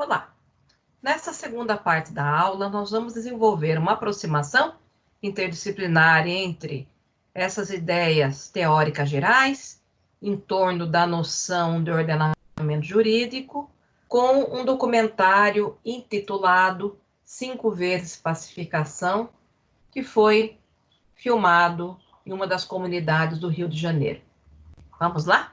Olá! Nessa segunda parte da aula, nós vamos desenvolver uma aproximação interdisciplinar entre essas ideias teóricas gerais, em torno da noção de ordenamento jurídico, com um documentário intitulado 5 vezes Pacificação, que foi filmado em uma das comunidades do Rio de Janeiro. Vamos lá?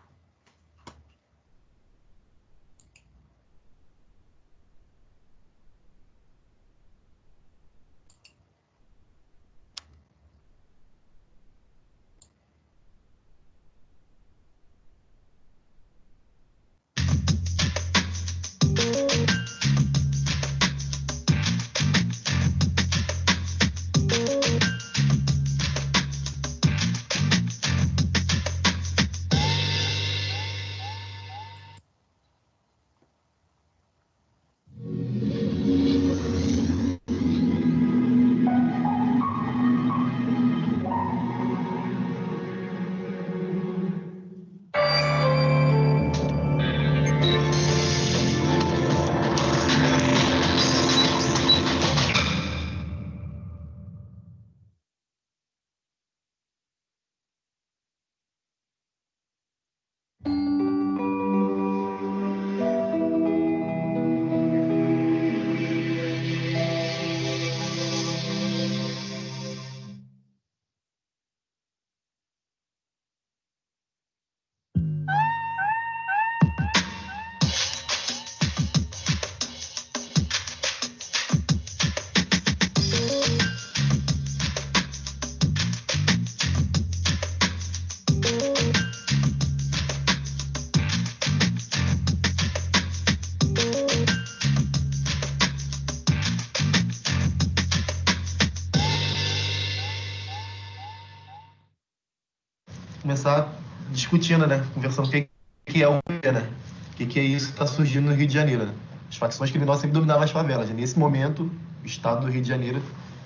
Começar discutindo, né? Conversando o que é o PP, né? O que é isso que está surgindo no Rio de Janeiro, né? As facções criminosas sempre dominavam as favelas. Nesse momento, o Estado do Rio de Janeiro,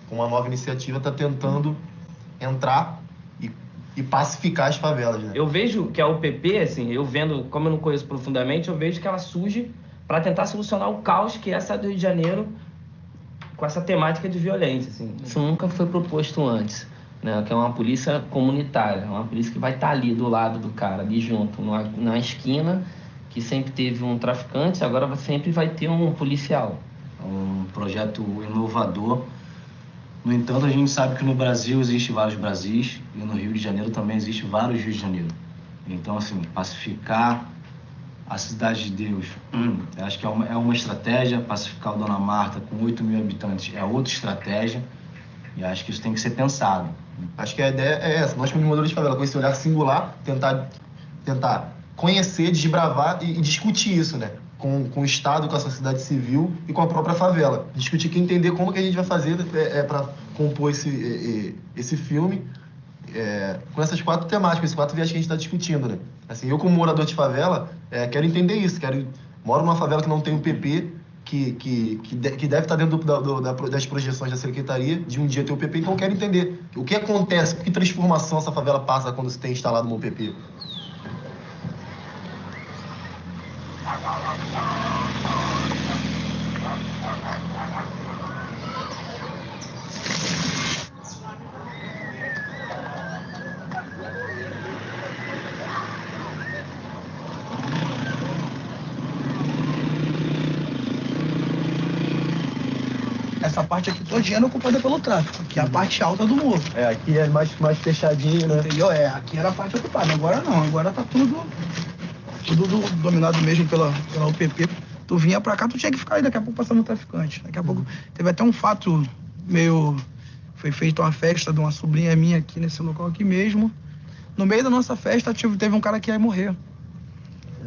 com uma nova iniciativa, está tentando entrar e pacificar as favelas, né? Eu vejo que a UPP, assim, eu vendo, como eu não conheço profundamente, eu vejo que ela surge para tentar solucionar o caos que é essa do Rio de Janeiro com essa temática de violência, assim. Isso nunca foi proposto antes, né? Que é uma polícia comunitária, uma polícia que vai estar ali do lado do cara, ali junto, na esquina, que sempre teve um traficante, agora sempre vai ter um policial. Um projeto inovador. No entanto, a gente sabe que no Brasil existe vários Brasis e no Rio de Janeiro também existe vários Rios de Janeiro. Então, assim, pacificar a Cidade de Deus, eu acho que é uma estratégia. Pacificar o Dona Marta com 8 mil habitantes é outra estratégia. E acho que isso tem que ser pensado. Acho que a ideia é essa. Nós, como moradores de favela, com esse olhar singular, tentar conhecer, desbravar e discutir isso, né? Com o Estado, com a sociedade civil e com a própria favela. Discutir e entender como que a gente vai fazer para compor esse filme com essas 4 temáticas, esses 4 viés que a gente está discutindo, né? Assim, eu, como morador de favela, quero entender isso. Moro numa favela que não tem o PP, que deve estar dentro das projeções da Secretaria de um dia ter o PP, então eu quero entender o que acontece, que transformação essa favela passa quando se tem instalado um PP. Essa parte aqui todinha é ocupada pelo tráfico, que é a parte alta do morro. Aqui é mais fechadinho, né? Entendeu? Aqui era a parte ocupada. Agora não, agora tá tudo dominado mesmo pela UPP. Tu vinha pra cá, tu tinha que ficar aí, daqui a pouco passando um traficante. Daqui a pouco teve até um fato meio... Foi feita uma festa de uma sobrinha minha aqui nesse local aqui mesmo. No meio da nossa festa teve um cara que ia morrer.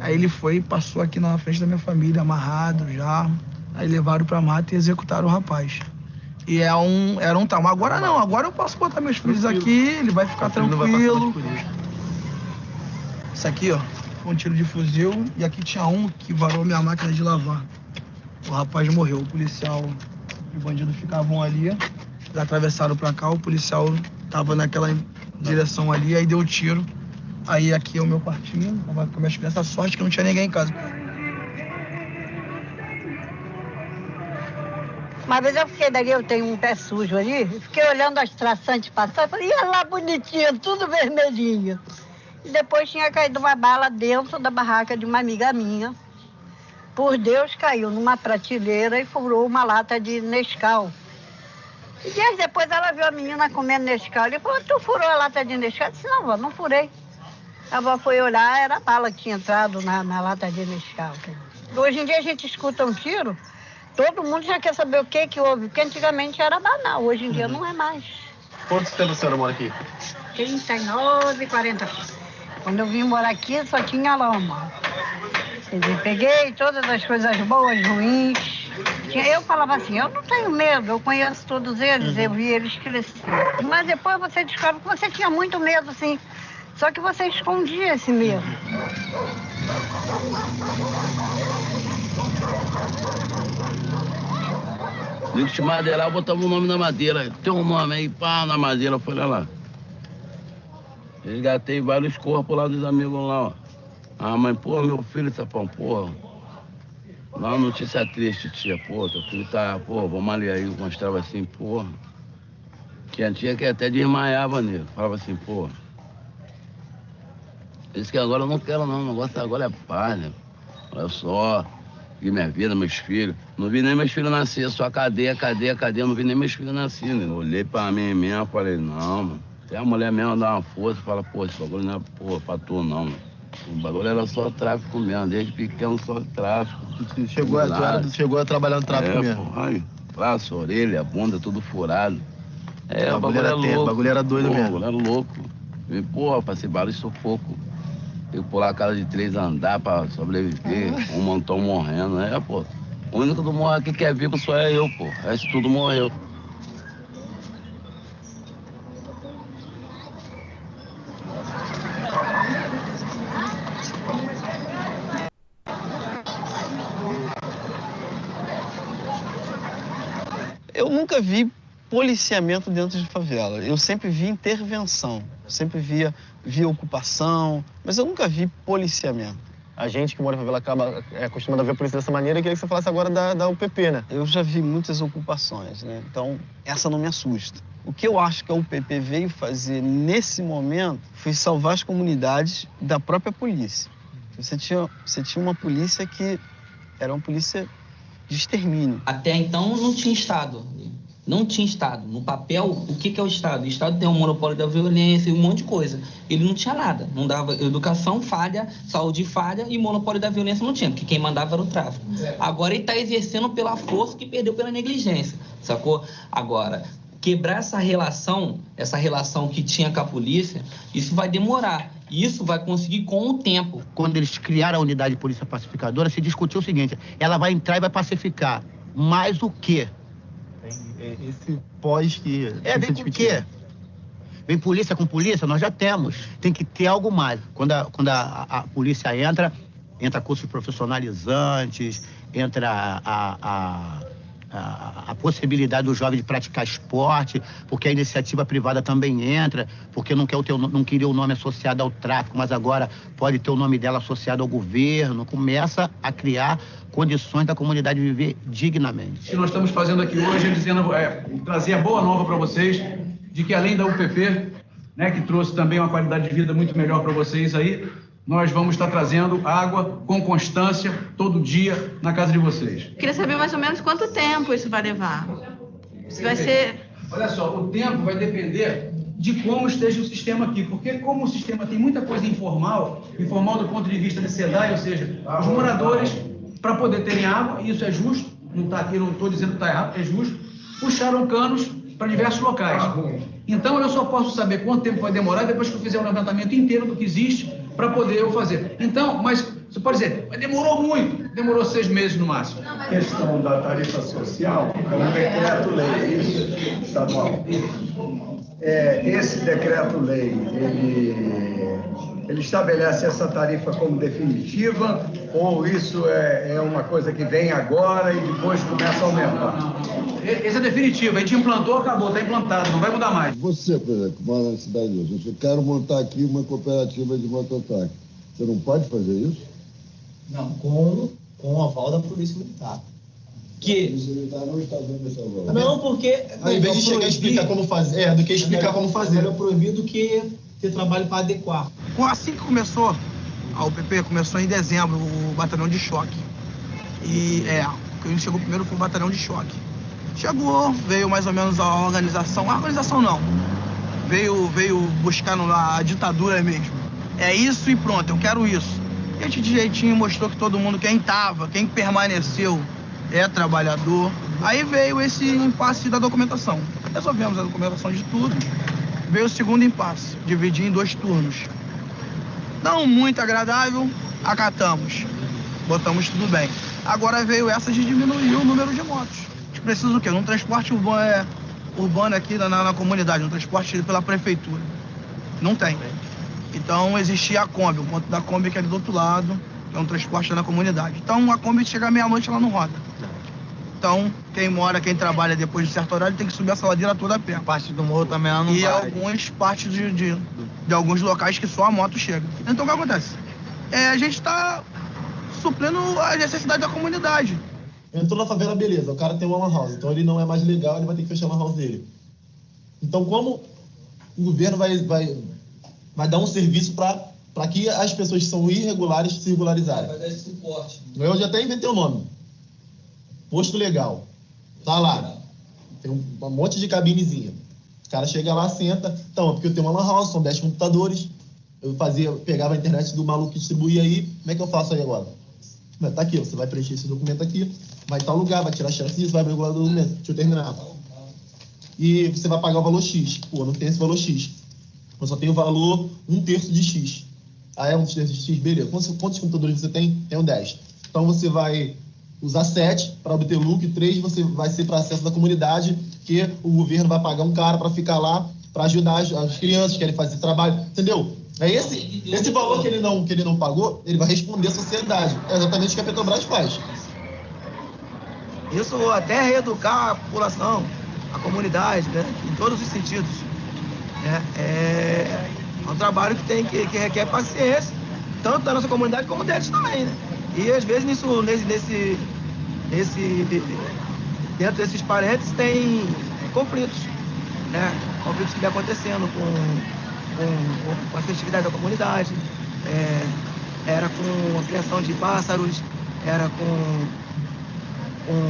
Aí ele foi e passou aqui na frente da minha família, amarrado já. Aí levaram pra mata e executaram o rapaz. E era um trauma. Agora não, agora eu posso botar meus filhos aqui, ele vai ficar tranquilo. Isso aqui, ó, foi um tiro de fuzil e aqui tinha um que varou minha máquina de lavar. O rapaz morreu, o policial e o bandido ficavam ali, eles atravessaram pra cá, o policial tava naquela direção ali, aí deu o tiro. Aí aqui é o meu quartinho, tava com minhas crianças, sorte que não tinha ninguém em casa. Uma vez eu fiquei dali, eu tenho um pé sujo ali, fiquei olhando as traçantes passar, falei, ia lá bonitinho, tudo vermelhinho. E depois tinha caído uma bala dentro da barraca de uma amiga minha. Por Deus, caiu numa prateleira e furou uma lata de Nescau. E dias depois ela viu a menina comendo Nescau. Ele falou, tu furou a lata de Nescau? Eu disse, não, vó, não furei. A avó foi olhar, era a bala que tinha entrado na lata de Nescau. Hoje em dia a gente escuta um tiro, todo mundo já quer saber o que houve, porque antigamente era banal, hoje em dia não é mais. Quanto tempo a senhora mora aqui? 39, 40. Quando eu vim morar aqui, só tinha lama. Quer dizer, peguei todas as coisas boas, ruins. Eu falava assim, eu não tenho medo, eu conheço todos eles, eu vi eles crescer. Mas depois você descobre que você tinha muito medo, sim. Só que você escondia esse medo. Digo que madeirar, eu botava o nome na madeira. Tem um nome aí, pá, na madeira, foi lá. Resgatei vários corpos lá dos amigos lá, ó. Ah, mãe, pô, meu filho tá pão, porra. Dá uma notícia triste, tia, pô, teu filho tá, pô, vamos ali aí, eu mostrava assim, porra. Tinha tia que até desmaiava nele, falava assim, pô. Disse que agora eu não quero não, o negócio agora é paz, né? Olha só, vi minha vida, meus filhos. Não vi nem meus filhos nascer, só cadeia, não vi nem meus filhos nascer, né? Olhei pra mim mesmo, falei, não, mano. Até a mulher mesmo dá uma força, fala, pô, esse bagulho não é, pô, pra tu não, mano. O bagulho era só tráfico mesmo, desde pequeno só tráfico. Chegou a trabalhar no tráfico mesmo? Pô, aí, braço, orelha, bunda, tudo furado. O bagulho era louco. O bagulho era doido mesmo. O bagulho era louco. E, pô, passei vários sufoco. Tem que pular a casa de 3 andar pra sobreviver, um montão morrendo, né, pô? O único que morre aqui que é vivo só é eu, pô. O resto tudo morreu. Eu nunca vi policiamento dentro de favela. Eu sempre vi intervenção, sempre via ocupação, mas eu nunca vi policiamento. A gente que mora em favela acaba acostumado a ver a polícia dessa maneira. Eu queria que você falasse agora da UPP, né? Eu já vi muitas ocupações, né? Então, essa não me assusta. O que eu acho que a UPP veio fazer nesse momento foi salvar as comunidades da própria polícia. Você tinha uma polícia que era uma polícia de extermínio. Até então não tinha Estado. Não tinha Estado. No papel, o que é o Estado? O Estado tem um monopólio da violência e um monte de coisa. Ele não tinha nada. Não dava educação, falha, saúde, falha e monopólio da violência não tinha, porque quem mandava era o tráfico. Agora ele está exercendo pela força que perdeu pela negligência, sacou? Agora, quebrar essa relação que tinha com a polícia, isso vai demorar. Isso vai conseguir com o tempo. Quando eles criaram a unidade de polícia pacificadora, se discutiu o seguinte, ela vai entrar e vai pacificar. Mais o quê? Esse pós que... vem com o quê? Vem polícia com polícia? Nós já temos. Tem que ter algo mais. Quando a polícia entra cursos profissionalizantes, entra a possibilidade do jovem de praticar esporte, porque a iniciativa privada também entra, porque não queria o nome associado ao tráfico, mas agora pode ter o nome dela associado ao governo. Começa a criar condições da comunidade viver dignamente. O que nós estamos fazendo aqui hoje é trazer a boa nova para vocês, de que além da UPP, né, que trouxe também uma qualidade de vida muito melhor para vocês aí, nós vamos estar trazendo água com constância todo dia na casa de vocês. Queria saber mais ou menos quanto tempo isso vai levar. Isso vai ser... Olha só, o tempo vai depender de como esteja o sistema aqui, porque como o sistema tem muita coisa informal do ponto de vista de SEDAI, ou seja, os moradores, para poder terem água, e isso é justo, não está aqui, não estou dizendo que está errado, é justo, puxaram canos para diversos locais. Então eu só posso saber quanto tempo vai demorar depois que eu fizer o levantamento inteiro do que existe para poder eu fazer. Então, mas você pode dizer, mas demorou muito, demorou 6 meses no máximo. A questão da tarifa social é um decreto-lei estadual. Esse decreto-lei, ele estabelece essa tarifa como definitiva ou isso é uma coisa que vem agora e depois começa a aumentar? Esse é definitivo, a gente implantou, acabou, está implantado, não vai mudar mais. Você, por exemplo, mora na cidade de hoje, eu quero montar aqui uma cooperativa de mototáxi. Você não pode fazer isso? Não, com o aval da Polícia Militar. que... Não, porque... Ao invés de chegar a explicar como fazer, do que explicar como fazer. Melhor proibir do que ter trabalho para adequar. Assim que começou, a UPP começou em dezembro, o batalhão de choque. E quem chegou primeiro foi o batalhão de choque. Chegou, veio mais ou menos a organização não, veio buscar a ditadura mesmo. É isso e pronto, eu quero isso. E a gente de jeitinho mostrou que todo mundo, quem permaneceu é trabalhador. Aí veio esse impasse da documentação. Resolvemos a documentação de tudo. Veio o segundo impasse, dividir em 2 turnos. Não muito agradável, acatamos. Botamos tudo bem. Agora veio essa de diminuir o número de motos. A gente precisa o quê? Num transporte urbano aqui na comunidade, um transporte pela prefeitura. Não tem. Então existia a Kombi, o ponto da Kombi que é ali do outro lado, que é um transporte na comunidade. Então a Kombi chega à meia-noite, ela não roda. Então quem trabalha depois de certo horário tem que subir essa ladeira toda a pé. Parte do morro também ela não vai. E algumas partes de alguns locais que só a moto chega. Então o que acontece? A gente está suprindo a necessidade da comunidade. Entrou na favela, beleza, o cara tem uma lan house, então ele não é mais legal, ele vai ter que fechar a lan house dele. Então como o governo vai dar um serviço para que as pessoas que são irregulares se regularizarem? Vai dar esse suporte. Eu já até inventei o nome. Posto legal. Tá lá. Tem um monte de cabinezinha. O cara chega lá, senta. Então, porque eu tenho uma lan house, são 10 computadores. Eu pegava a internet do maluco que distribuía aí. Como é que eu faço aí agora? Tá aqui, você vai preencher esse documento aqui, vai em tal lugar, vai tirar a chance disso, vai regular o documento. Deixa eu terminar. E você vai pagar o valor X. Pô, não tem esse valor X. Eu só tenho o valor 1/3 de X. Ah, é 1/3 de X? Beleza. Quantos computadores você tem? Tenho 10. Então você vai usar 7 para obter lucro e 3 você vai ser para acesso da comunidade, que o governo vai pagar um cara para ficar lá, para ajudar as crianças que querem fazer trabalho. Entendeu? É esse valor que ele não pagou, ele vai responder à sociedade. É exatamente o que a Petrobras faz. Isso até reeducar a população, a comunidade, né? Em todos os sentidos. É um trabalho que requer paciência, tanto da nossa comunidade como deles também, né? E às vezes dentro desses parênteses tem conflitos, né? Conflitos que vem acontecendo com a festividade da comunidade, era com a criação de pássaros, era com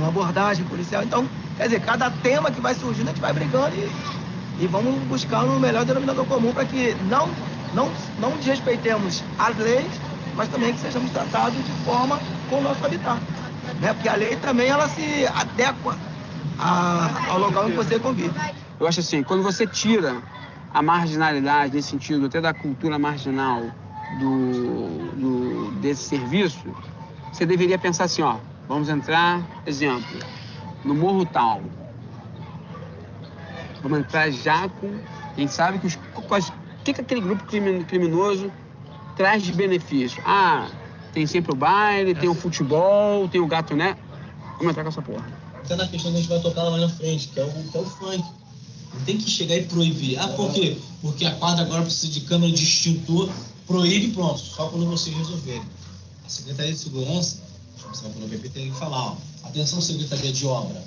abordagem policial. Então, quer dizer, cada tema que vai surgindo, a gente vai brigando e vamos buscar o melhor denominador comum para que não desrespeitemos as leis, mas também que sejamos tratados de forma com o nosso habitat. Né? Porque a lei também ela se adequa ao local em que você convive. Eu acho assim, quando você tira a marginalidade, nesse sentido, até da cultura marginal desse serviço, você deveria pensar assim, ó, vamos entrar, exemplo, no Morro Tal. Vamos entrar já com... A gente sabe que o que aquele grupo criminoso traz de benefício? Ah, tem sempre o baile, tem o futebol, tem o gato, né? Vamos entrar com essa porra. Até na questão que a gente vai tocar lá na frente, que é o funk. Não tem que chegar e proibir. Ah, por quê? Porque a quadra agora precisa de câmera de extintor, proíbe e pronto, só quando vocês resolverem. A Secretaria de Segurança, pelo PP, tem que falar, ó, atenção Secretaria de Obra,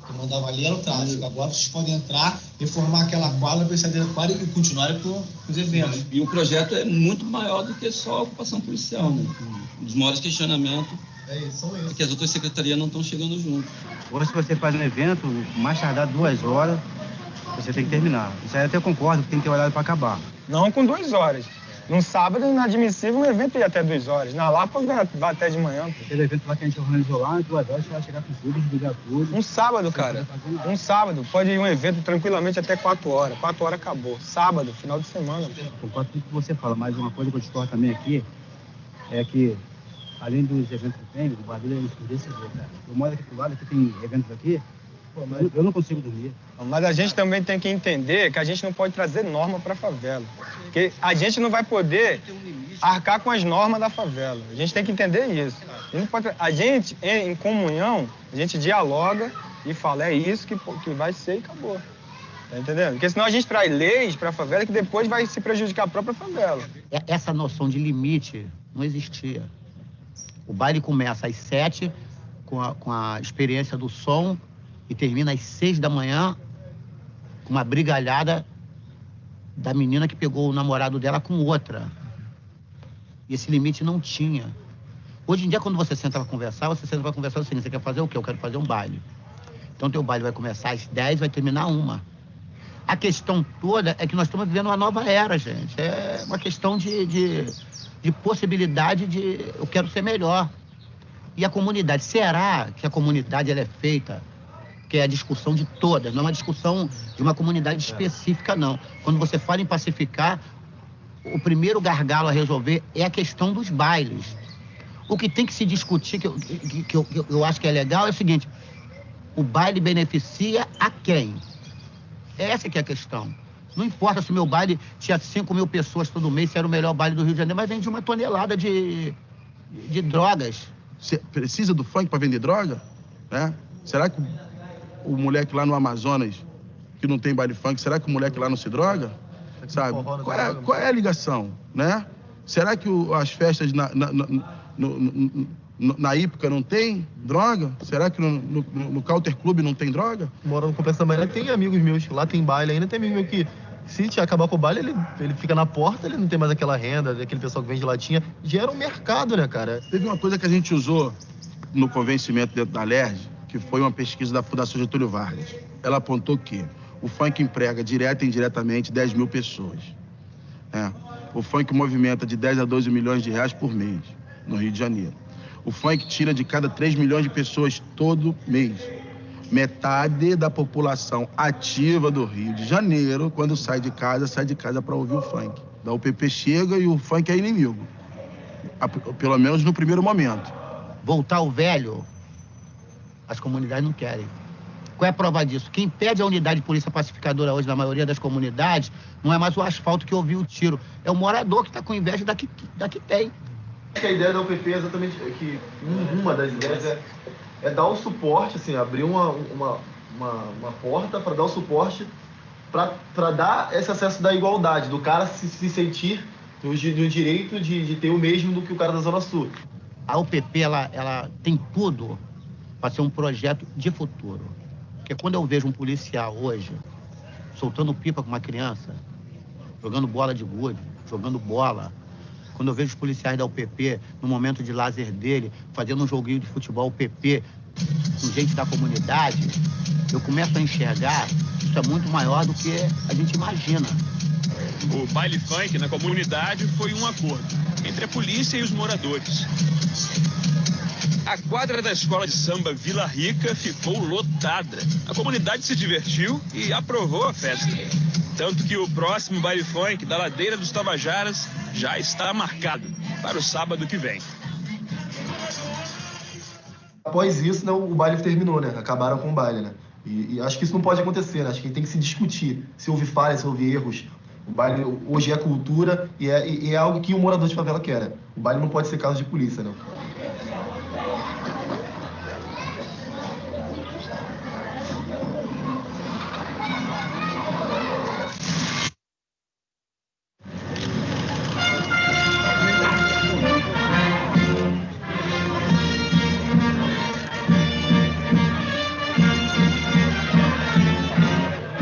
que mandava ali era o tráfico, agora vocês podem entrar, reformar aquela quadra, precisar da quadra e continuarem com os eventos. E o projeto é muito maior do que só a ocupação policial, né? Um dos maiores questionamentos é que as outras secretarias não estão chegando junto. Ou se você faz um evento, mais tardar 2 horas, você tem que terminar. Isso aí eu até concordo que tem que ter horário para acabar. Não com 2 horas. Num sábado, é inadmissível um evento ir até 2 horas. Na Lapa, vai até de manhã. Aquele evento lá que a gente organizou lá, 2 horas você vai chegar com tudo, desligar tudo. Um sábado, cara. Um sábado. Pode ir um evento tranquilamente até 4 horas. 4 horas acabou. Sábado, final de semana. Concordo com o que você fala, mas uma coisa que eu discordo também aqui é que, além dos eventos que tem, o barulho é desse jeito, cara. Eu moro aqui do lado, aqui tem eventos aqui, mas eu não consigo dormir. Mas a gente também tem que entender que a gente não pode trazer norma para a favela. Porque a gente não vai poder arcar com as normas da favela. A gente tem que entender isso. A gente, em comunhão, a gente dialoga e fala, é isso que vai ser e acabou. Tá entendendo? Porque senão a gente traz leis para a favela que depois vai se prejudicar a própria favela. Essa noção de limite não existia. O baile começa às 7, com a experiência do som e termina às 6 da manhã com uma brigalhada da menina que pegou o namorado dela com outra. E esse limite não tinha. Hoje em dia, quando você senta pra conversar, o seguinte: você quer fazer o quê? Eu quero fazer um baile. Então, teu baile vai começar às 10, vai terminar 1. A questão toda é que nós estamos vivendo uma nova era, gente. É uma questão de possibilidade de eu quero ser melhor. E a comunidade, será que a comunidade ela é feita, que é a discussão de todas, não é uma discussão de uma comunidade específica, não. Quando você fala em pacificar, o primeiro gargalo a resolver é a questão dos bailes. O que tem que se discutir, que eu acho que é legal, é o seguinte: o baile beneficia a quem? Essa que é a questão. Não importa se o meu baile tinha 5.000 pessoas todo mês, se era o melhor baile do Rio de Janeiro, mas vende uma tonelada de drogas. Você precisa do funk para vender droga? Né? Será que o moleque lá no Amazonas, que não tem baile funk, será que o moleque lá não se droga? Sabe? Qual é a ligação, né? Será que as festas na Ípica não tem droga? Será que no Counter Club não tem droga? Morando no Compensa Manhã, tem amigos meus que lá tem baile ainda, tem amigo meu que, se acabar com o baile, ele fica na porta, ele não tem mais aquela renda, aquele pessoal que vende latinha. Gera um mercado, né, cara? Teve uma coisa que a gente usou no convencimento dentro da LERJ, que foi uma pesquisa da Fundação Getúlio Vargas. Ela apontou que o funk emprega direta e indiretamente 10.000 pessoas. O funk movimenta de 10 a 12 milhões de reais por mês no Rio de Janeiro. O funk tira de cada 3 milhões de pessoas todo mês. Metade da população ativa do Rio de Janeiro, quando sai de casa para ouvir o funk. Da UPP chega e o funk é inimigo. Pelo menos no primeiro momento. Voltar ao velho, as comunidades não querem. Qual é a prova disso? Quem pede a unidade de polícia pacificadora hoje na maioria das comunidades não é mais o asfalto que ouviu o tiro. É o morador que está com inveja da que tem. A ideia da UPP é exatamente que uma das ideias é dar o suporte, assim, abrir uma porta para dar o suporte, para dar esse acesso da igualdade, do cara se sentir no direito de ter o mesmo do que o cara da Zona Sul. A UPP, ela tem tudo para ser um projeto de futuro. Porque quando eu vejo um policial hoje soltando pipa com uma criança, jogando bola de gude, jogando bola, quando eu vejo os policiais da UPP, no momento de lazer dele, fazendo um joguinho de futebol UPP com gente da comunidade, eu começo a enxergar que isso é muito maior do que a gente imagina. O baile funk na comunidade foi um acordo entre a polícia e os moradores. A quadra da escola de samba Vila Rica ficou lotada. A comunidade se divertiu e aprovou a festa. Tanto que o próximo baile funk da Ladeira dos Tabajaras já está marcado para o sábado que vem. Após isso, o baile terminou, né? Acabaram com o baile, né? E acho que isso não pode acontecer, né? Acho que tem que se discutir se houve falhas, se houve erros. O baile hoje é cultura e é algo que o morador de favela quer, né? O baile não pode ser caso de polícia, né?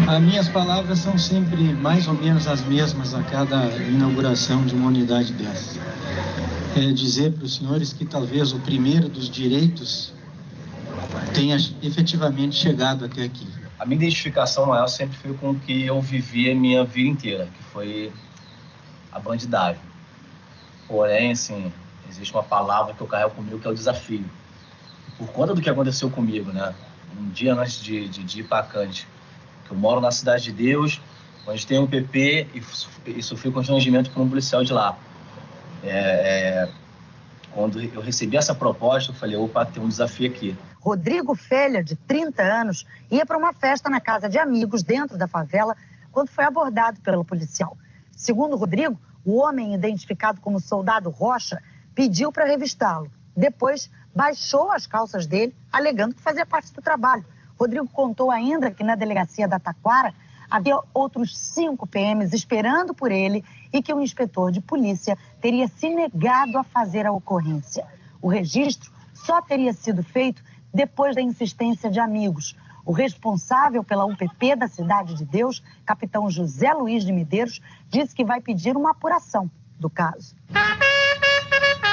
As minhas palavras são sempre mais ou menos as mesmas a cada inauguração de uma unidade dessa. É dizer para os senhores que talvez o primeiro dos direitos tenha efetivamente chegado até aqui. A minha identificação maior sempre foi com o que eu vivi a minha vida inteira, que foi a bandidagem. Porém, assim, existe uma palavra que eu carrego comigo, que é o desafio. Por conta do que aconteceu comigo, né? Um dia antes de ir para Cante, que eu moro na Cidade de Deus, onde tem um PP e sofri constrangimento por um policial de lá. Quando eu recebi essa proposta, eu falei, opa, tem um desafio aqui. Rodrigo Felha, de 30 anos, ia para uma festa na casa de amigos dentro da favela quando foi abordado pelo policial. Segundo Rodrigo, o homem identificado como Soldado Rocha pediu para revistá-lo. Depois, baixou as calças dele, alegando que fazia parte do trabalho. Rodrigo contou ainda que na delegacia da Taquara havia outros 5 PMs esperando por ele e que o inspetor de polícia teria se negado a fazer a ocorrência. O registro só teria sido feito depois da insistência de amigos. O responsável pela UPP da Cidade de Deus, capitão José Luiz de Medeiros, disse que vai pedir uma apuração do caso.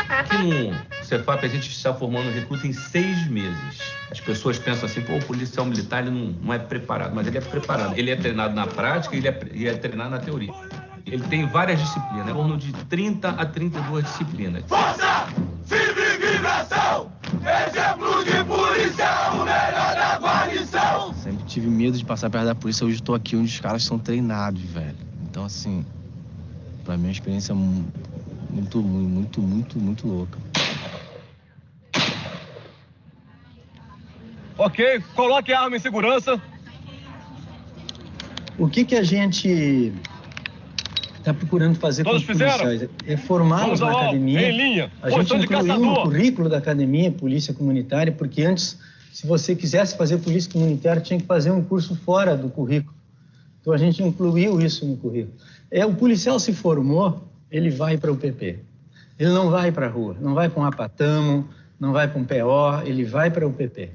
Aqui no Cefap a gente está formando recruta em 6 meses. As pessoas pensam assim, pô, o policial militar ele não é preparado, mas ele é preparado. Ele é treinado na prática e ele é treinado na teoria. Ele tem várias disciplinas, em torno de 30 a 32 disciplinas. Força! Civil vibração! Exemplo de policial, o melhor da guarnição! Sempre tive medo de passar perto da polícia, hoje estou aqui onde os caras são treinados, velho. Então, assim, pra mim é uma experiência muito louca. Ok, coloque a arma em segurança. O que a gente está procurando fazer Todos com os policiais? É formá-los na academia. Em linha. A gente Posição de incluiu caçador. no currículo da academia polícia comunitária, porque antes, se você quisesse fazer polícia comunitária, tinha que fazer um curso fora do currículo. Então a gente incluiu isso no currículo. O policial se formou, ele vai para o UPP. Ele não vai para a rua, não vai para um apatamo, não vai para um PO, ele vai para o UPP.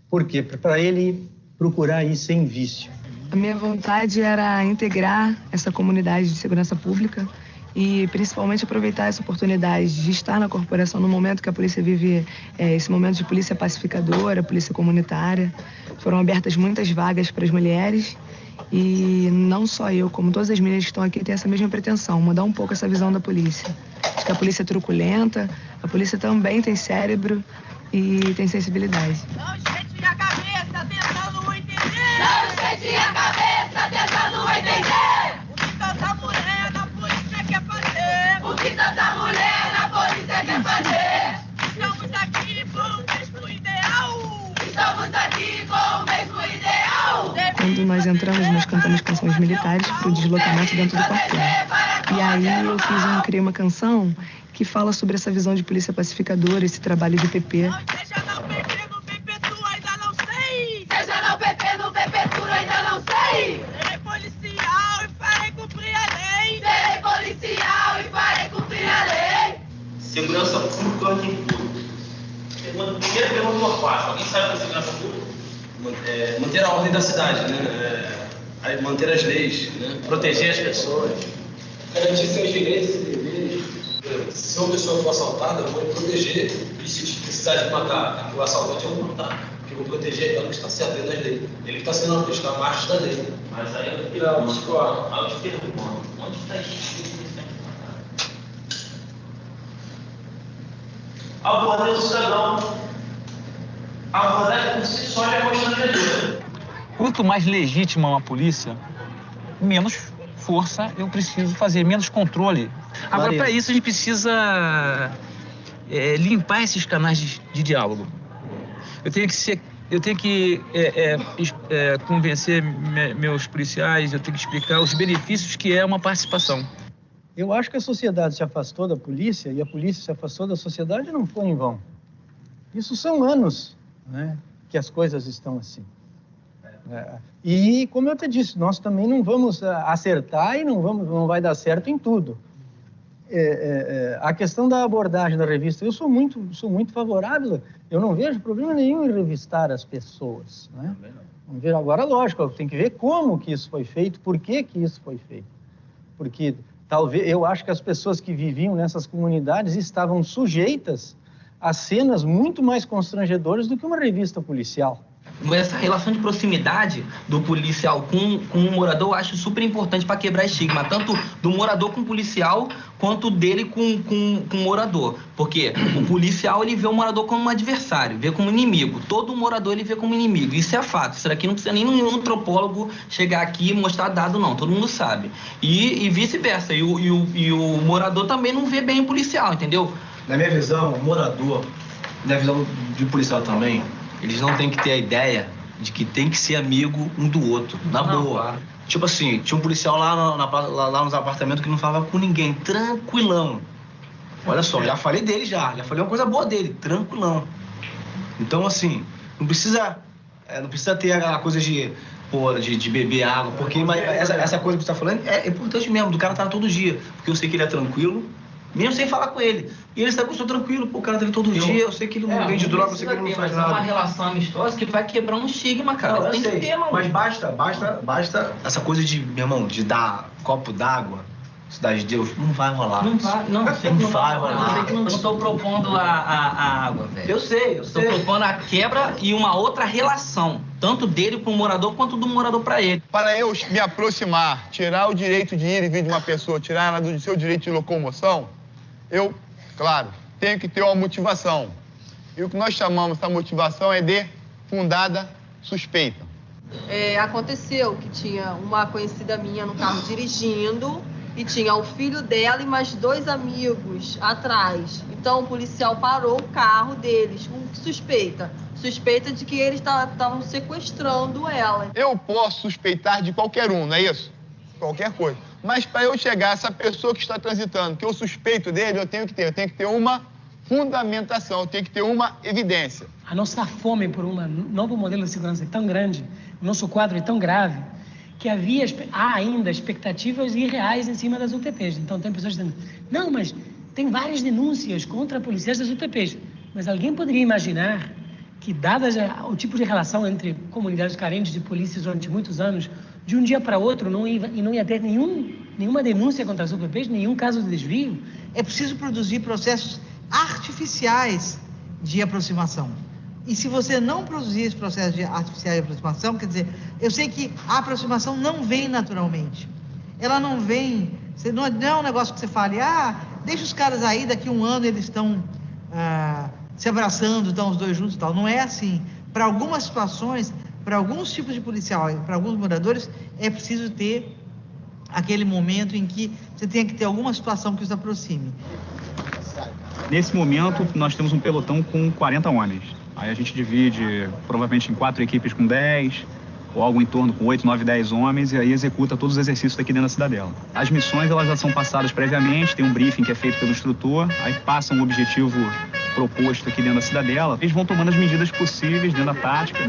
Por quê? Para ele procurar ir sem vício. A minha vontade era integrar essa comunidade de segurança pública e principalmente aproveitar essa oportunidade de estar na corporação no momento que a polícia vive esse momento de polícia pacificadora, polícia comunitária. Foram abertas muitas vagas para as mulheres e não só eu, como todas as meninas que estão aqui têm essa mesma pretensão, mudar um pouco essa visão da polícia. Acho que a polícia é truculenta, a polícia também tem cérebro e tem sensibilidade. Não esquente a cabeça tentando entender. Não esquente a cabeça tentando entender. O que tanta mulher na polícia quer fazer? O que tanta mulher na polícia quer fazer? Estamos aqui com o mesmo ideal. Estamos aqui com o mesmo ideal. Quando nós entramos, nós cantamos canções militares para o deslocamento dentro do quartel. E aí criei uma canção que fala sobre essa visão de polícia pacificadora, esse trabalho de PP. Seja não PP, no PP tu ainda não sei. Seja não PP, no PP tu ainda não sei. Serei policial e farei cumprir a lei. Serei policial e farei cumprir a lei. Segurança pública em tudo. Primeira pergunta que eu faço, alguém sabe o que é segurança pública? Manter a ordem da cidade, né? Manter as leis, né? Proteger as pessoas. Garantir seus direitos e deveres. Se uma pessoa for assaltada, eu vou proteger. E se precisar de matar o assaltante, eu vou matar. Porque eu vou proteger aquela que está certo dentro das leis. Ele está sendo está à margem da lei. Mas aí eu te pergunto, onde está escrito isso? Abordagem do cidadão. A abordagem por si só é constrangedora. Quanto mais legítima uma polícia, menos força eu preciso fazer, menos controle. Agora, para isso, a gente precisa limpar esses canais de diálogo. Eu tenho que convencer meus policiais, eu tenho que explicar os benefícios que é uma participação. Eu acho que a sociedade se afastou da polícia e a polícia se afastou da sociedade não foi em vão. Isso são anos, né, que as coisas estão assim. E, como eu te disse, nós também não vamos acertar e não vai dar certo em tudo. A questão da abordagem da revista, eu sou muito favorável. Eu não vejo problema nenhum em revistar as pessoas, né? Vamos ver agora, lógico, tem que ver como que isso foi feito, por que isso foi feito. Porque talvez eu acho que as pessoas que viviam nessas comunidades estavam sujeitas a cenas muito mais constrangedoras do que uma revista policial. Essa relação de proximidade do policial com o morador eu acho super importante para quebrar estigma, tanto do morador com o policial, quanto dele com o morador. Porque o policial, ele vê o morador como um adversário, vê como inimigo. Todo morador, ele vê como inimigo. Isso é fato. Isso daqui não precisa nem um antropólogo chegar aqui e mostrar dado, não. Todo mundo sabe. E vice-versa. E o morador também não vê bem o policial, entendeu? Na minha visão, o morador, na visão do policial também, eles não têm que ter a ideia de que tem que ser amigo um do outro, na boa. Claro. Tipo assim, tinha um policial lá nos apartamentos que não falava com ninguém, tranquilão. Olha só, já falei dele já falei uma coisa boa dele, tranquilão. Então, assim, não precisa ter aquela coisa de beber água, porque essa coisa que você tá falando é importante mesmo, do cara estar todo dia. Porque eu sei que ele é tranquilo, mesmo sem falar com ele. E ele está com o tranquilo, pô, o cara dele todo dia, eu sei que ele não vende droga, eu sei que ele não faz nada. É uma relação amistosa que vai quebrar um estigma, cara. Não, tem que ter, mano. Mas basta essa coisa de, meu irmão, de dar copo d'água, Cidade de Deus, não vai rolar. Não vai rolar. Eu não estou propondo a água, velho. Eu sei. Estou propondo a quebra e uma outra relação, tanto dele com o morador quanto do morador para ele. Para eu me aproximar, tirar o direito de ir e vir de uma pessoa, tirar ela do seu direito de locomoção, eu, claro, tenho que ter uma motivação. E o que nós chamamos essa motivação é de fundada suspeita. Aconteceu que tinha uma conhecida minha no carro dirigindo e tinha o filho dela e mais 2 amigos atrás. Então o policial parou o carro deles com suspeita de que eles estavam sequestrando ela. Eu posso suspeitar de qualquer um, não é isso? Qualquer coisa. Mas para eu chegar a essa pessoa que está transitando, que eu suspeito dele, eu tenho que ter uma fundamentação, eu tenho que ter uma evidência. A nossa fome por um novo modelo de segurança é tão grande, o nosso quadro é tão grave, que há ainda expectativas irreais em cima das UTPs. Então tem pessoas dizendo, não, mas tem várias denúncias contra policiais das UTPs. Mas alguém poderia imaginar que, dadas o tipo de relação entre comunidades carentes de polícias durante muitos anos, de um dia para outro não ia ter nenhuma denúncia contra as UTPs, nenhum caso de desvio? É preciso produzir processos artificiais de aproximação. E se você não produzir esse processo de artificial de aproximação, quer dizer, eu sei que a aproximação não vem naturalmente. Ela não vem, não é um negócio que você fale, deixa os caras aí, daqui a um ano eles estão se abraçando, estão os dois juntos e tal. Não é assim. Para algumas situações, para alguns tipos de policial, para alguns moradores, é preciso ter aquele momento em que você tem que ter alguma situação que os aproxime. Nesse momento, nós temos um pelotão com 40 homens. Aí a gente divide provavelmente em 4 equipes com 10, ou algo em torno com 8, 9, 10 homens, e aí executa todos os exercícios aqui dentro da cidadela. As missões, elas já são passadas previamente, tem um briefing que é feito pelo instrutor, aí passa um objetivo proposto aqui dentro da cidadela. Eles vão tomando as medidas possíveis dentro da tática,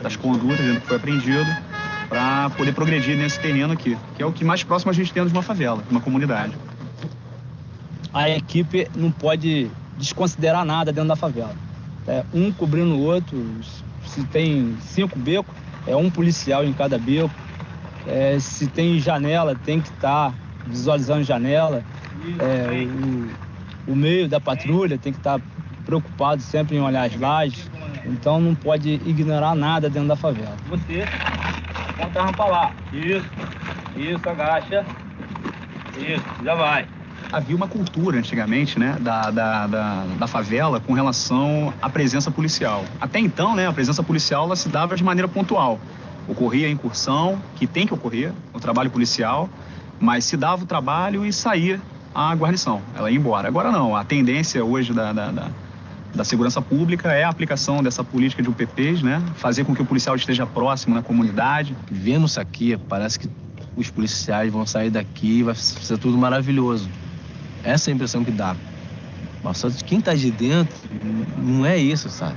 das condutas, dentro do que foi aprendido, para poder progredir nesse terreno aqui, que é o que mais próximo a gente tem de uma favela, de uma comunidade. A equipe não pode desconsiderar nada dentro da favela. Um cobrindo o outro, se tem 5 becos, é um policial em cada beco. Se tem janela, tem que estar visualizando janela. O meio da patrulha tem que estar preocupado sempre em olhar as lajes. Então não pode ignorar nada dentro da favela. Você, aponta a rampa lá. Isso, agacha. Isso, já vai. Havia uma cultura antigamente, né, da favela com relação à presença policial. Até então, né, a presença policial ela se dava de maneira pontual. Ocorria a incursão, que tem que ocorrer, o trabalho policial, mas se dava o trabalho e saía a guarnição, ela ia embora. Agora não, a tendência hoje da segurança pública é a aplicação dessa política de UPPs, né, fazer com que o policial esteja próximo na comunidade. Vendo isso aqui, parece que os policiais vão sair daqui e vai ser tudo maravilhoso. Essa é a impressão que dá. Mas só de quem tá de dentro, não é isso, sabe?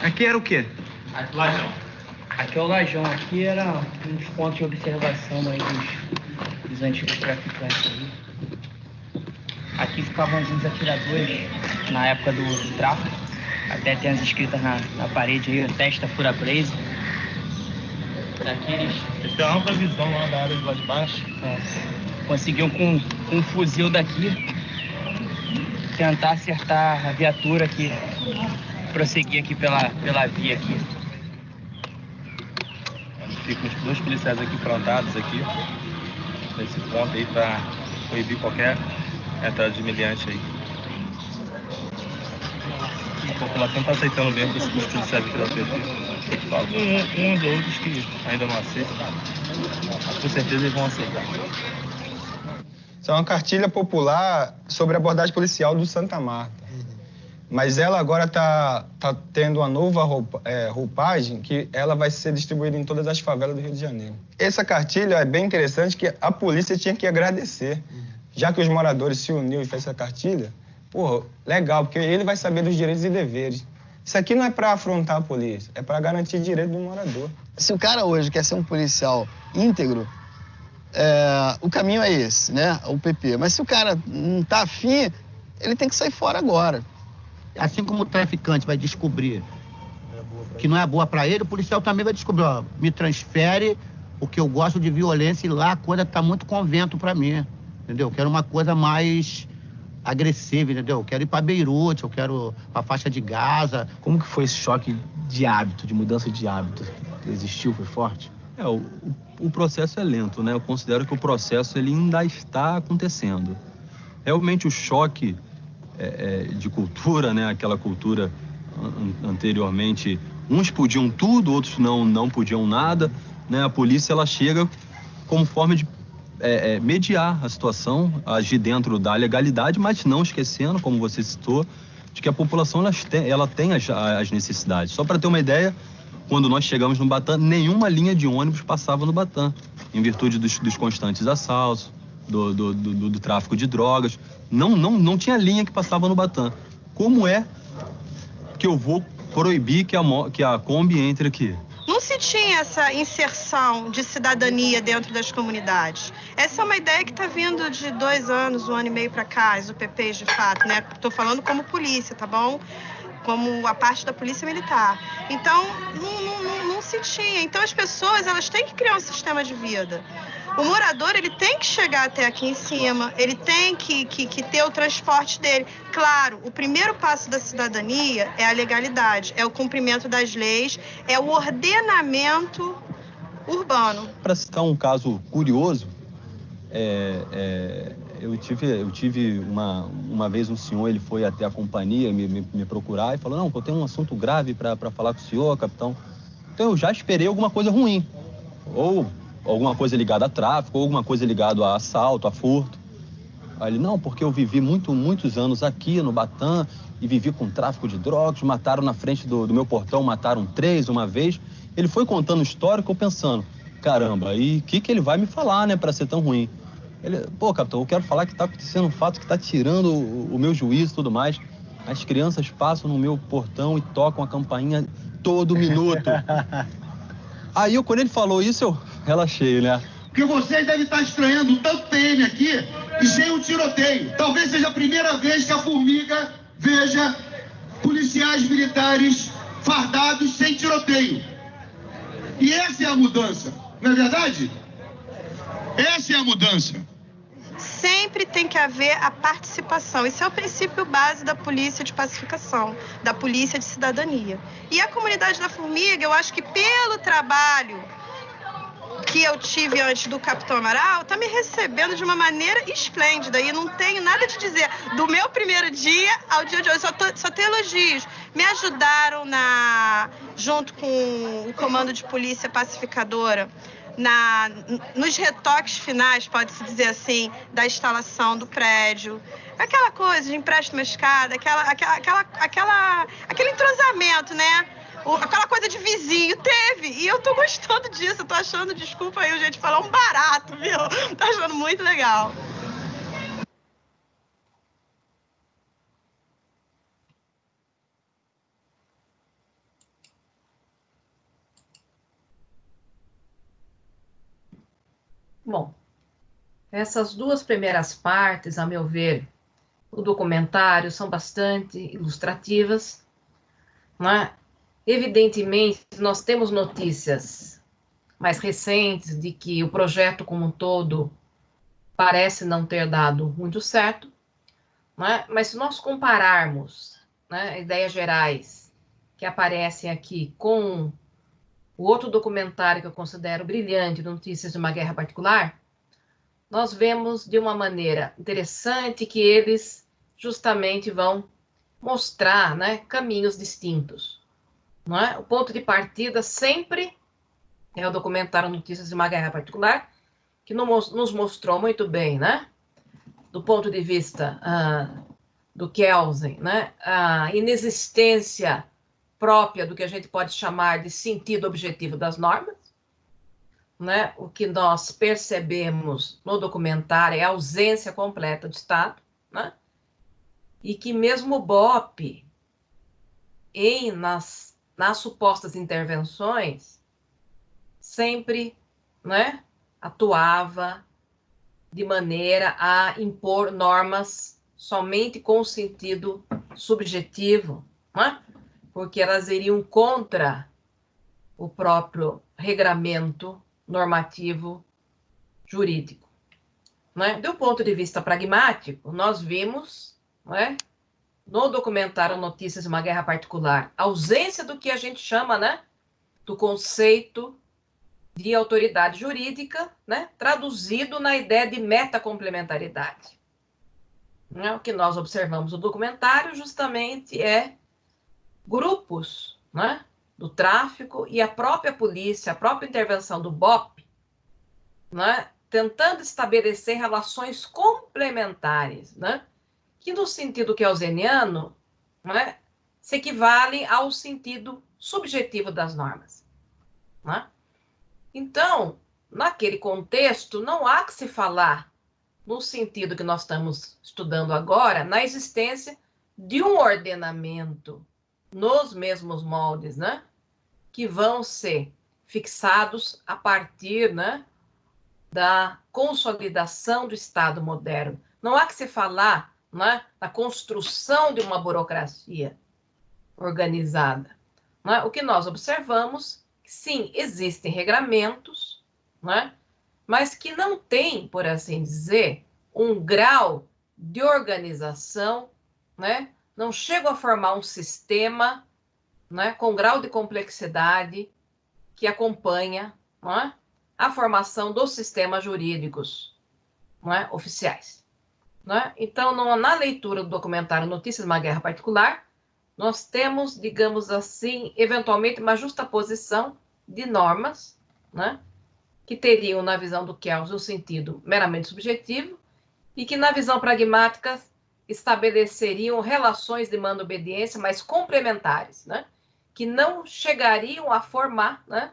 Aqui era o quê? Lajão. Aqui é o Lajão. Aqui era uns pontos de observação aí dos antigos traficantes aí. Aqui ficavam alguns atiradores na época do tráfico. Até tem as escritas na parede aí, testa fura presa. Aqui eles têm uma ampla visão lá da área de lá de baixo. Conseguiam com um fuzil daqui tentar acertar a viatura que prosseguia aqui pela via aqui. Ficam os 2 policiais aqui plantados aqui, nesse ponto aí para proibir qualquer entrada de meliante aí. A população está aceitando bem os policiais aqui da UPP. Um ou outros que ainda não aceitam, mas com certeza eles vão aceitar. Isso é uma cartilha popular sobre a abordagem policial do Santa Marta. Mas ela agora está tendo uma nova roupagem que ela vai ser distribuída em todas as favelas do Rio de Janeiro. Essa cartilha é bem interessante que a polícia tinha que agradecer. Já que os moradores se uniram e fez essa cartilha, pô, legal, porque ele vai saber dos direitos e deveres. Isso aqui não é para afrontar a polícia, é para garantir direito do morador. Se o cara hoje quer ser um policial íntegro, o caminho é esse, né? O PP. Mas se o cara não tá afim, ele tem que sair fora agora. Assim como o traficante vai descobrir que não é boa para ele, o policial também vai descobrir, ó, me transfere, porque eu gosto de violência e lá a coisa tá muito convento para mim, entendeu? Eu quero uma coisa mais agressiva, entendeu? Eu quero ir para Beirute, eu quero para a faixa de Gaza. Como que foi esse choque de hábito, de mudança de hábito? Existiu, foi forte? O processo é lento, né? Eu considero que o processo ele ainda está acontecendo. Realmente o choque de cultura, né? Aquela cultura anteriormente, uns podiam tudo, outros não podiam nada, né? A polícia ela chega como forma de mediar a situação, agir dentro da legalidade, mas não esquecendo, como você citou, de que a população ela tem as necessidades. Só para ter uma ideia, quando nós chegamos no Batã, nenhuma linha de ônibus passava no Batã, em virtude dos constantes assaltos, do tráfico de drogas. Não tinha linha que passava no Batã. Como é que eu vou proibir que a Kombi entre aqui? Não se tinha essa inserção de cidadania dentro das comunidades. Essa é uma ideia que está vindo de 2 anos, 1 ano e meio para cá, os UPPs de fato, né? Estou falando como polícia, tá bom? Como a parte da polícia militar. Então, não se tinha. Então, as pessoas, elas têm que criar um sistema de vida. O morador, ele tem que chegar até aqui em cima, ele tem que ter o transporte dele. Claro, o primeiro passo da cidadania é a legalidade, é o cumprimento das leis, é o ordenamento urbano. Para citar um caso curioso, eu tive uma vez um senhor, ele foi até a companhia me procurar e falou, não, eu tenho um assunto grave para falar com o senhor, capitão. Então eu já esperei alguma coisa ruim, ou alguma coisa ligada a tráfico, ou alguma coisa ligada a assalto, a furto. Aí ele, não, porque eu vivi muitos anos aqui no Batã e vivi com tráfico de drogas, mataram na frente do meu portão, mataram 3 uma vez. Ele foi contando história que eu pensando, caramba, e o que ele vai me falar, né, para ser tão ruim? Ele, pô, capitão, eu quero falar que tá acontecendo um fato que tá tirando o meu juízo e tudo mais. As crianças passam no meu portão e tocam a campainha todo minuto. Aí, quando ele falou isso, eu relaxei, né? Porque vocês devem estar estranhando tanto PM aqui e sem um tiroteio. Talvez seja a primeira vez que a Formiga veja policiais militares fardados sem tiroteio. E essa é a mudança, não é verdade? Essa é a mudança. Sempre tem que haver a participação. Esse é o princípio base da polícia de pacificação, da polícia de cidadania. E a comunidade da Formiga, eu acho que pelo trabalho que eu tive antes do Capitão Amaral, tá me recebendo de uma maneira esplêndida. E não tenho nada de dizer. Do meu primeiro dia ao dia de hoje, só tenho elogios. Me ajudaram junto com o Comando de Polícia Pacificadora, nos retoques finais, pode-se dizer assim, da instalação do prédio. Aquela coisa de empréstimo à escada, aquele entrosamento, né? Aquela coisa de vizinho, teve. E eu tô gostando disso, eu tô achando, desculpa aí, gente, falar um barato, viu? Tô achando muito legal. Bom, essas 2 primeiras partes, a meu ver, do documentário são bastante ilustrativas, né? Evidentemente, nós temos notícias mais recentes de que o projeto como um todo parece não ter dado muito certo, né? Mas se nós compararmos, né, ideias gerais que aparecem aqui com o outro documentário que eu considero brilhante, Notícias de uma Guerra Particular, nós vemos de uma maneira interessante que eles justamente vão mostrar, né, caminhos distintos. Não é? O ponto de partida sempre é o documentário Notícias de uma Guerra Particular, que nos mostrou muito bem, né, do ponto de vista do Kelsen, né, a inexistência própria do que a gente pode chamar de sentido objetivo das normas, né? O que nós percebemos no documentário é a ausência completa de Estado, né? e que mesmo o BOP, nas supostas intervenções, sempre, né, atuava de maneira a impor normas somente com sentido subjetivo, né? Porque elas iriam contra o próprio regramento normativo jurídico. Né? Do ponto de vista pragmático, nós vimos, né, no documentário Notícias de uma Guerra Particular, a ausência do que a gente chama, né, do conceito de autoridade jurídica, né, traduzido na ideia de metacomplementaridade. Né? O que nós observamos no documentário justamente é grupos, né, do tráfico e a própria polícia, a própria intervenção do BOP, né, tentando estabelecer relações complementares, né, que no sentido kelseniano, né, se equivalem ao sentido subjetivo das normas. Né? Então, naquele contexto, não há que se falar, no sentido que nós estamos estudando agora, na existência de um ordenamento nos mesmos moldes, né, que vão ser fixados a partir, né, da consolidação do Estado moderno. Não há que se falar, né, da construção de uma burocracia organizada. Né? O que nós observamos, sim, existem regramentos, né, mas que não têm, por assim dizer, um grau de organização, né, não chegam a formar um sistema, né, com grau de complexidade que acompanha, né, a formação dos sistemas jurídicos, né, oficiais. Né? Então, na leitura do documentário Notícias de uma Guerra Particular, nós temos, digamos assim, eventualmente uma justaposição de normas, né, que teriam, na visão do Kelsen, um sentido meramente subjetivo e que, na visão pragmática, estabeleceriam relações de mando-obediência mais complementares, né, que não chegariam a formar, né,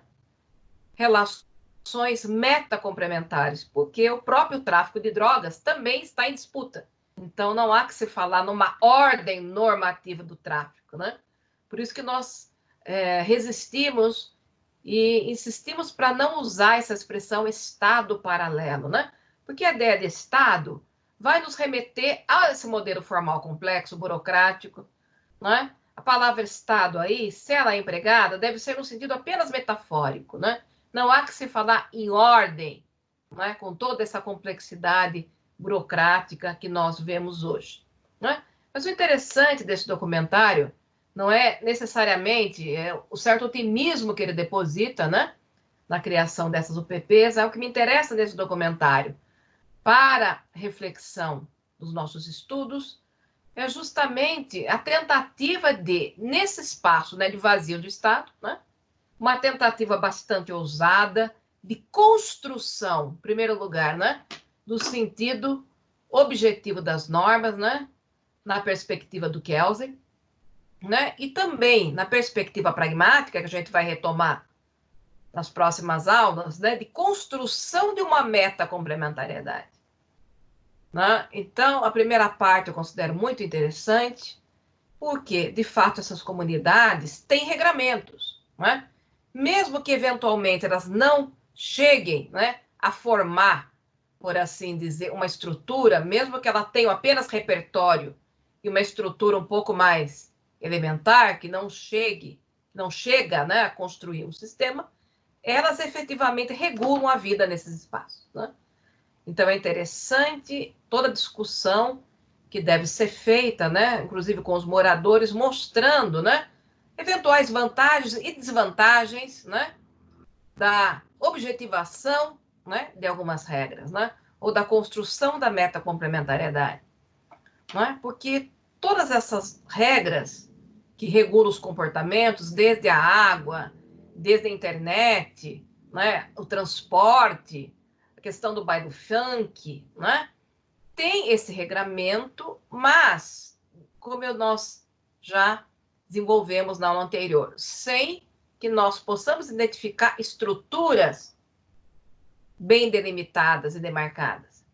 relações metacomplementares, porque o próprio tráfico de drogas também está em disputa. Então, não há que se falar numa ordem normativa do tráfico, né? Por isso que nós resistimos e insistimos para não usar essa expressão Estado paralelo, né? Porque a ideia de Estado vai nos remeter a esse modelo formal complexo, burocrático, né? A palavra Estado aí, se ela é empregada, deve ser no sentido apenas metafórico, né? Não há que se falar em ordem, né? Com toda essa complexidade burocrática que nós vemos hoje. Né? Mas o interessante desse documentário não é necessariamente o certo otimismo que ele deposita, né, na criação dessas UPPs, é o que me interessa nesse documentário. Para reflexão dos nossos estudos, é justamente a tentativa de, nesse espaço, né, de vazio do Estado, né, uma tentativa bastante ousada de construção, em primeiro lugar, né, do sentido objetivo das normas, né, na perspectiva do Kelsen, né, e também na perspectiva pragmática, que a gente vai retomar nas próximas aulas, né, de construção de uma meta-complementariedade. Né? Então, a primeira parte eu considero muito interessante, porque, de fato, essas comunidades têm regramentos, né? Mesmo que, eventualmente, elas não cheguem, né, a formar, por assim dizer, uma estrutura, mesmo que ela tenha apenas repertório e uma estrutura um pouco mais elementar, que não chega, né, a construir um sistema, elas efetivamente regulam a vida nesses espaços. Né? Então, é interessante toda a discussão que deve ser feita, né, inclusive com os moradores, mostrando, né, eventuais vantagens e desvantagens, né, da objetivação, né, de algumas regras, né, ou da construção da meta-complementariedade. Né, porque todas essas regras que regulam os comportamentos, desde a água, desde a internet, né, o transporte, a questão do baile funk, né, tem esse regramento, mas, como nós já desenvolvemos na aula anterior, sem que nós possamos identificar estruturas bem delimitadas e demarcadas.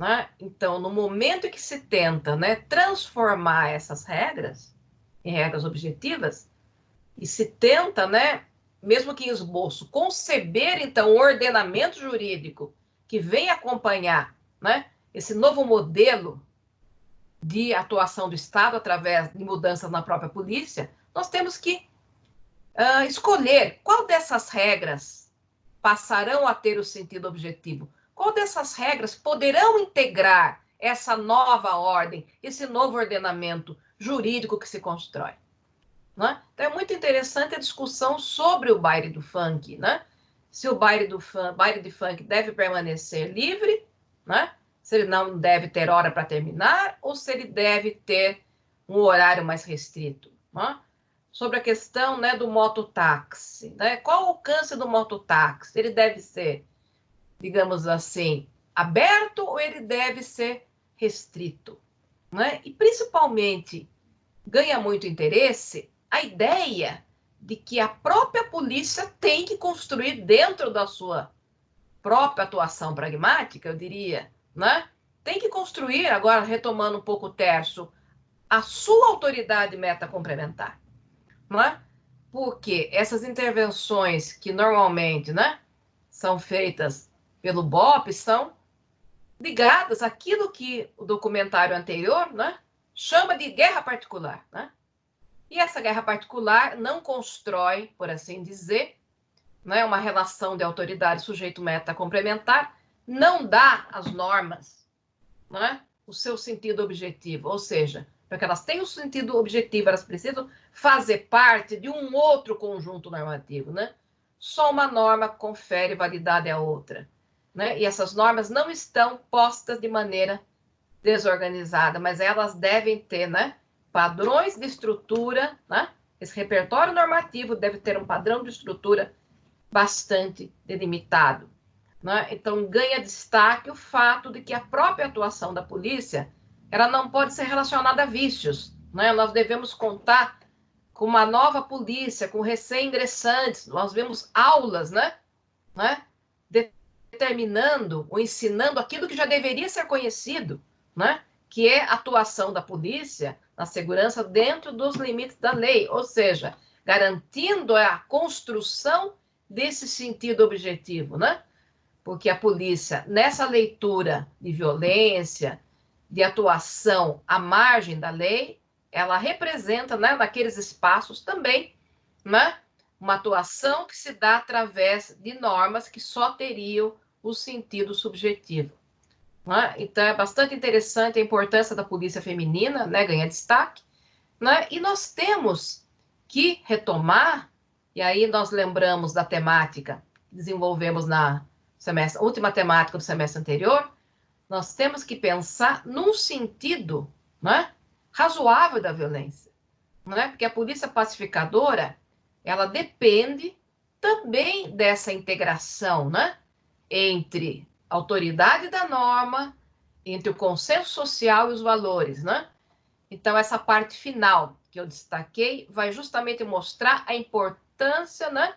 né? Então, no momento em que se tenta, né, transformar essas regras em regras objetivas, e se tenta, né, mesmo que em esboço, conceber, então, um ordenamento jurídico que vem acompanhar, né, esse novo modelo de atuação do Estado através de mudanças na própria polícia, nós temos que escolher qual dessas regras passarão a ter o sentido objetivo, qual dessas regras poderão integrar essa nova ordem, esse novo ordenamento jurídico que se constrói. Né? Então, é muito interessante a discussão sobre o baile do funk, né? Se o baile de funk deve permanecer livre, né? Se ele não deve ter hora para terminar, ou se ele deve ter um horário mais restrito. Né? Sobre a questão, né, do mototáxi, né? Qual o alcance do mototáxi? Ele deve ser, digamos assim, aberto ou ele deve ser restrito? Né? E, principalmente, ganha muito interesse a ideia de que a própria polícia tem que construir dentro da sua própria atuação pragmática, eu diria, né? Tem que construir, agora retomando um pouco o terço, a sua autoridade meta-complementar, né? Porque essas intervenções que normalmente, né, são feitas pelo BOP são ligadas àquilo que o documentário anterior, né, chama de guerra particular, né? E essa guerra particular não constrói, por assim dizer, né, uma relação de autoridade sujeito-meta complementar, não dá às normas, né, o seu sentido objetivo. Ou seja, para que elas tenham o sentido objetivo, elas precisam fazer parte de um outro conjunto normativo. Né? Só uma norma confere validade à outra. Né? E essas normas não estão postas de maneira desorganizada, mas elas devem ter, né, padrões de estrutura, né? Esse repertório normativo deve ter um padrão de estrutura bastante delimitado. Né? Então, ganha destaque o fato de que a própria atuação da polícia ela não pode ser relacionada a vícios. Né? Nós devemos contar com uma nova polícia, com recém-ingressantes. Nós vemos aulas, né? Determinando ou ensinando aquilo que já deveria ser conhecido, né? Que é a atuação da polícia na segurança dentro dos limites da lei, ou seja, garantindo a construção desse sentido objetivo, né? Porque a polícia, nessa leitura de violência, de atuação à margem da lei, ela representa, né, naqueles espaços também, né, uma atuação que se dá através de normas que só teriam o sentido subjetivo. Né? Então, é bastante interessante a importância da polícia feminina, né, ganha destaque, né? E nós temos que retomar, e aí nós lembramos da temática que desenvolvemos na última temática do semestre anterior, nós temos que pensar num sentido, né, razoável da violência, né? Porque a polícia pacificadora, ela depende também dessa integração, né, entre a autoridade da norma, entre o consenso social e os valores, né? Então, essa parte final que eu destaquei vai justamente mostrar a importância, né,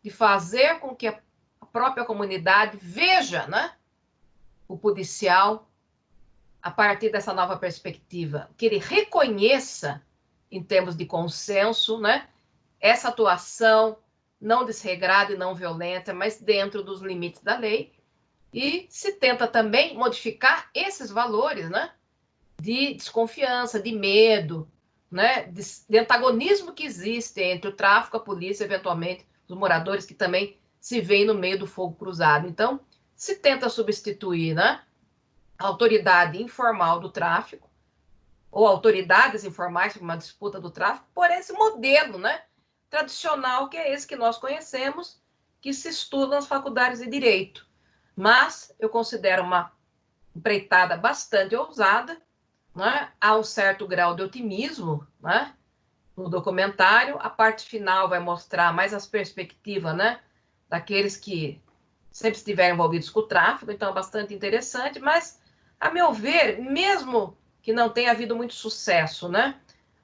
de fazer com que a própria comunidade veja, né, o policial a partir dessa nova perspectiva, que ele reconheça, em termos de consenso, né, essa atuação não desregrada e não violenta, mas dentro dos limites da lei, e se tenta também modificar esses valores, né, de desconfiança, de medo, né, de antagonismo que existe entre o tráfico, a polícia, eventualmente, os moradores que também se veem no meio do fogo cruzado. Então, se tenta substituir, né, a autoridade informal do tráfico, ou autoridades informais, uma disputa do tráfico, por esse modelo, né, tradicional, que é esse que nós conhecemos, que se estuda nas faculdades de Direito. Mas eu considero uma empreitada bastante ousada, né? Há um certo grau de otimismo, né, no documentário. A parte final vai mostrar mais as perspectivas, né, daqueles que sempre estiveram envolvidos com o tráfico, então é bastante interessante, mas, a meu ver, mesmo que não tenha havido muito sucesso, né,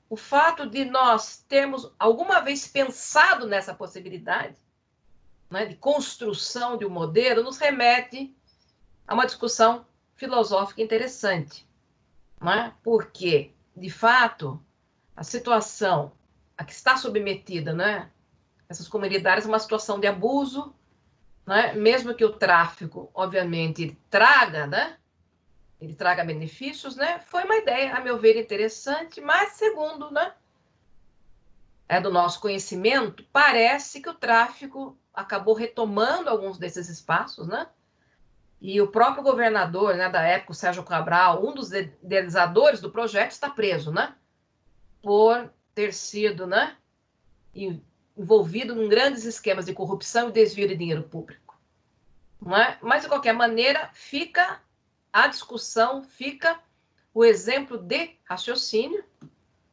o fato de nós termos alguma vez pensado nessa possibilidade, né, de construção de um modelo, nos remete a uma discussão filosófica interessante, não é? Porque, de fato, a situação a que está submetida, né, essas comunidades é uma situação de abuso, né, mesmo que o tráfico, obviamente, ele traga benefícios, né, foi uma ideia, a meu ver, interessante, mas segundo, né, do nosso conhecimento, parece que o tráfico acabou retomando alguns desses espaços, né, e o próprio governador, né, da época, o Sérgio Cabral, um dos idealizadores do projeto, está preso, né, por ter sido, né, envolvido em grandes esquemas de corrupção e desvio de dinheiro público. Não é? Mas, de qualquer maneira, fica a discussão, fica o exemplo de raciocínio,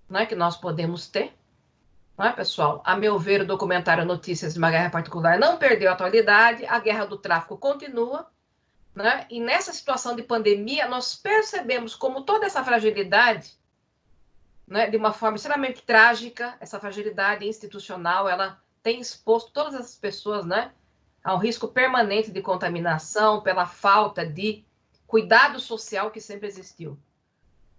não é, que nós podemos ter. Não é, pessoal? A meu ver, o documentário Notícias de uma Guerra Particular não perdeu a atualidade, a guerra do tráfico continua, né? E nessa situação de pandemia, nós percebemos como toda essa fragilidade, né, de uma forma extremamente trágica, essa fragilidade institucional, ela tem exposto todas as pessoas, né, a um risco permanente de contaminação pela falta de cuidado social que sempre existiu.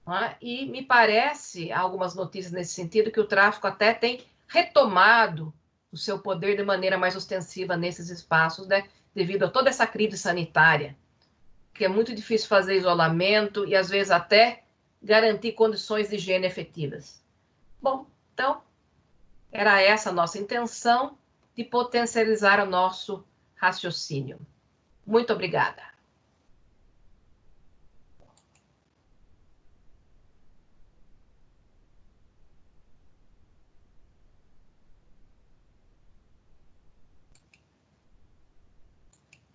Né? E me parece, há algumas notícias nesse sentido, que o tráfico até tem retomado o seu poder de maneira mais ostensiva nesses espaços, né, devido a toda essa crise sanitária, que é muito difícil fazer isolamento e, às vezes, até garantir condições de higiene efetivas. Bom, então, era essa a nossa intenção de potencializar o nosso raciocínio. Muito obrigada.